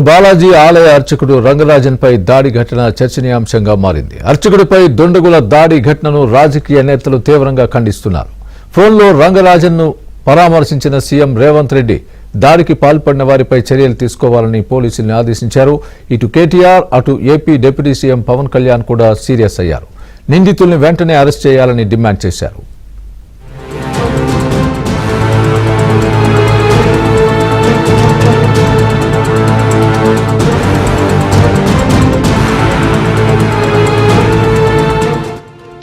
బాలాజీ ఆలయ అర్చకుడు రంగరాజన్పై దాడి ఘటన చర్చనీయాంశంగా మారింది. అర్చకుడిపై దుండగుల దాడి ఘటనను రాజకీయ నేతలు తీవ్రంగా ఖండిస్తున్నారు. ఫోన్లో రంగరాజన్ను పరామర్శించిన సీఎం రేవంత్ రెడ్డి దాడికి పాల్పడిన వారిపై చర్యలు తీసుకోవాలని పోలీసుల్ని ఆదేశించారు. ఇటు కేటీఆర్ అటు ఏపీ డిప్యూటీ సీఎం పవన్ కళ్యాణ్ కూడా సీరియస్ అయ్యారు. నిందితుల్ని వెంటనే అరెస్ట్ చేయాలని డిమాండ్ చేశారు.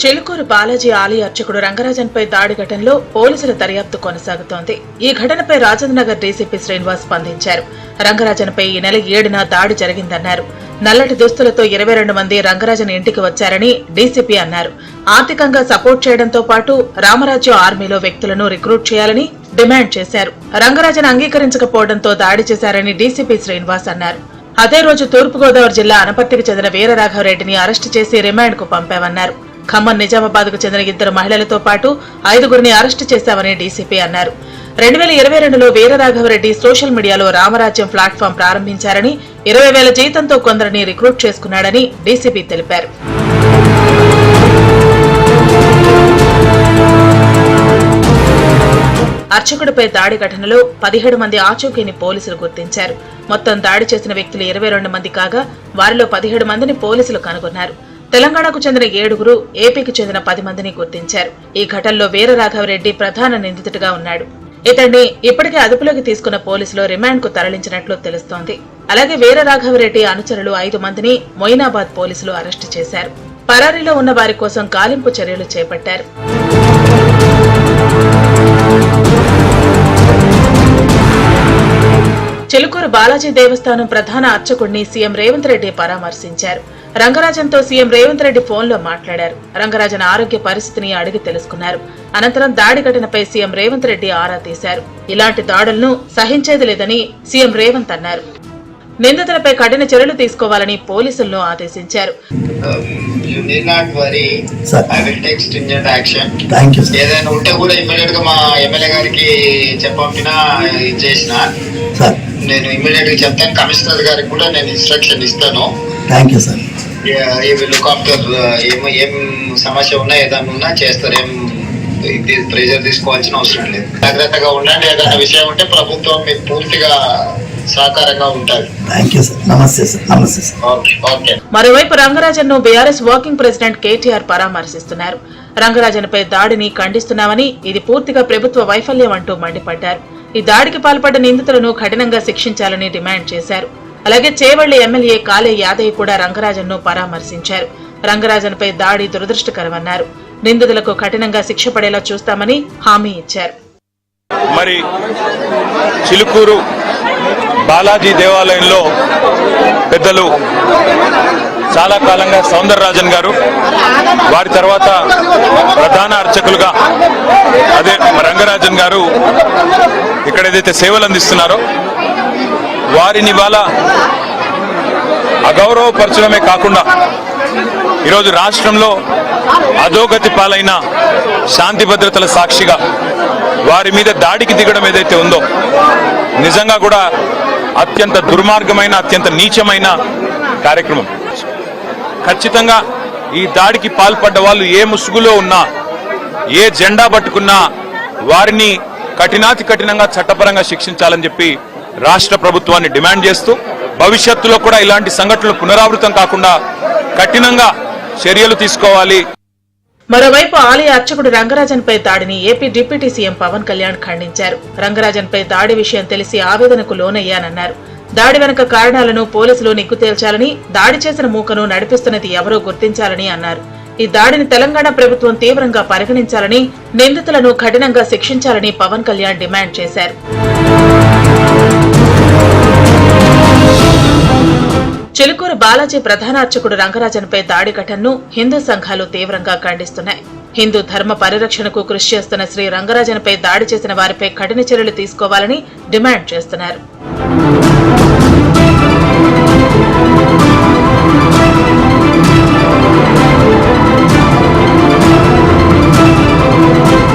చిలుకూరు బాలాజీ ఆలయ అర్చకుడు రంగరాజన్పై దాడి ఘటనలో పోలీసుల దర్యాప్తు కొనసాగుతోంది. ఈ ఘటనపై రాజేంద్రనగర్ డీసీపీ శ్రీనివాస్ స్పందించారు. రంగరాజన్పై ఈ నెల 7న దాడి జరిగిందన్నారు. నల్లటి దుస్తులతో 22 మంది రంగరాజన్ ఇంటికి వచ్చారని డీసీపీ అన్నారు. ఆర్థికంగా సపోర్ట్ చేయడంతో పాటు రామరాజ్యం ఆర్మీలో వ్యక్తులను రిక్రూట్ చేయాలని డిమాండ్ చేశారు. రంగరాజన్ అంగీకరించకపోవడంతో దాడి చేశారని డీసీపీ శ్రీనివాస్ అన్నారు. అదే రోజు తూర్పుగోదావరి జిల్లా అనపర్తికి చెందిన వీరరాఘవరెడ్డిని అరెస్టు చేసి రిమాండ్ కు పంపామన్నారు. ఖమ్మం నిజామాబాద్ కు చెందిన 2 మహిళలతో పాటు 5గురిని అరెస్టు చేశామని డీసీపీ అన్నారు. 2022లో వీరరాఘవరెడ్డి సోషల్ మీడియాలో రామరాజ్యం ప్లాట్ఫామ్ ప్రారంభించారని 20,000 జీతంతో కొందరిని రిక్రూట్ చేసుకున్నాడని డీసీపీ తెలిపారు. అర్చకుడిపై దాడి ఘటనలో 17 మంది ఆచూకీని పోలీసులు గుర్తించారు. మొత్తం దాడి చేసిన వ్యక్తులు 22 మంది కాగా వారిలో 17 మందిని పోలీసులు కనుగొన్నారు. తెలంగాణకు చెందిన 7గురు, ఏపీకి చెందిన 10 మందిని గుర్తించారు. ఈ ఘటనలో వీరరాఘవరెడ్డి ప్రధాన నిందితుడిగా ఉన్నాడు. ఇతన్ని ఇప్పటికే అదుపులోకి తీసుకున్న పోలీసులు రిమాండ్ కు తరలించినట్లు తెలుస్తోంది. అలాగే వీరరాఘవరెడ్డి అనుచరులు 5 మందిని మొయినాబాద్ పోలీసులు అరెస్టు చేశారు. పరారీలో ఉన్న వారి కోసం గాలింపు చర్యలు చేపట్టారు. చిలుకూరు బాలాజీ దేవస్థానం ప్రధాన అర్చకుడిని సీఎం రేవంత్ రెడ్డి పరామర్శించారు. రంగరాజన్తో సీఎం రేవంత్ రెడ్డి ఫోన్లో మాట్లాడారు. రంగరాజన్ ఆరోగ్య పరిస్థితిని అడిగి తెలుసుకున్నారు. అనంతరం దాడి ఘటనపై సీఎం రేవంత్ రెడ్డి ఆరా తీశారు. ఇలాంటి దాడులను సహించేది లేదని సీఎం రేవంత్ అన్నారు. నిందితులపై కఠిన చర్యలు తీసుకోవాలని పోలీసులను ఆదేశించారు. ఏదైనా ఉంటే కూడా ఇమ్మీడియట్ గా మా ఎమ్మెల్యే గారికి చెప్పినా చేసిన నేను ఇమ్మీడియట్ గా చెప్తాను. కమిషనర్ గారికి కూడా నేను ఇన్స్ట్రక్షన్ ఇస్తాను. Thank you sir. Look after ఏం సమస్య ఉన్నా ఏదైనా ఉన్నా చేస్తారు. ఏం ప్రెజర్ తీసుకోవాల్సిన అవసరం లేదు. జాగ్రత్తగా ఉండండి. ఏదైనా విషయం ఉంటే ప్రభుత్వం మీకు పూర్తిగా సహకారంగా ఉంటారు. మరోవైపు రంగరాజన్ ను బీఆర్ఎస్ వర్కింగ్ ప్రెసిడెంట్ కేటీఆర్ పరామర్శిస్తున్నారు. రంగరాజన్ పై దాడిని ఖండిస్తున్నామని, ఇది పూర్తిగా ప్రభుత్వ వైఫల్యం అంటూ మండిపడ్డారు. ఈ దాడికి పాల్పడ్డ నిందితులను కఠినంగా శిక్షించాలని డిమాండ్ చేశారు. అలాగే చేవళ్లి ఎమ్మెల్యే కాలే యాదయ్య కూడా రంగరాజన్ ను పరామర్శించారు. రంగరాజన్ పై దాడి దురదృష్టకరమన్నారు. నిందితులకు కఠినంగా శిక్ష పడేలా చూస్తామని హామీ ఇచ్చారు. మరి చిలుకూరు బాలాజీ దేవాలయంలో పెద్దలు చాలా కాలంగా సౌందరరాజన్ గారు, వారి తర్వాత ప్రధాన అర్చకులుగా అదే రంగరాజన్ గారు ఇక్కడ ఏదైతే సేవలు అందిస్తున్నారో వారిని ఇవాళ అగౌరవపరచడమే కాకుండా ఈరోజు రాష్ట్రంలో అధోగతి పాలైన శాంతి భద్రతల సాక్షిగా వారి మీద దాడికి దిగడం ఏదైతే ఉందో నిజంగా కూడా అత్యంత దుర్మార్గమైన, అత్యంత నీచమైన కార్యక్రమం. ఖచ్చితంగా ఈ దాడికి పాల్పడ్డ వాళ్ళు ఏ ముసుగులో ఉన్నా, ఏ జెండా పట్టుకున్నా వారిని కఠినాతి కఠినంగా చట్టపరంగా శిక్షించాలని చెప్పి రాష్ట్ర ప్రభుత్వాన్ని డిమాండ్ చేస్తూ భవిష్యత్తులో కూడా ఇలాంటి సంఘటనలు పునరావృతం కాకుండా కఠినంగా చర్యలు తీసుకోవాలి. మరోవైపు ఆలయ అర్చకుడు రంగరాజన్ పై దాడిని AP deputy CM Pawan Kalyan ఖండించారు. రంగరాజన్ పై దాడి విషయం తెలిసి ఆవేదనకు లోనయ్యానన్నారు. దాడి వెనుక కారణాలను పోలీసులు నిగ్గు తేల్చాలని, దాడి చేసిన మూకను నడిపిస్తున్నది ఎవరో గుర్తించాలని అన్నారు. ఈ దాడిని తెలంగాణ ప్రభుత్వం తీవ్రంగా పరిగణించాలని, నిందితులను కఠినంగా శిక్షించాలని పవన్ కళ్యాణ్ డిమాండ్ చేశారు. చిలుకూరు బాలాజీ ప్రధాన అర్చకుడు రంగరాజన్ పై దాడి ఘటనను హిందూ సంఘాలు తీవ్రంగా ఖండిస్తున్నాయి. హిందూ ధర్మ పరిరక్షణకు కృషి చేస్తున్న శ్రీ రంగరాజన్ పై దాడి చేసిన వారిపై కఠిన చర్యలు తీసుకోవాలని డిమాండ్ చేస్తున్నారు.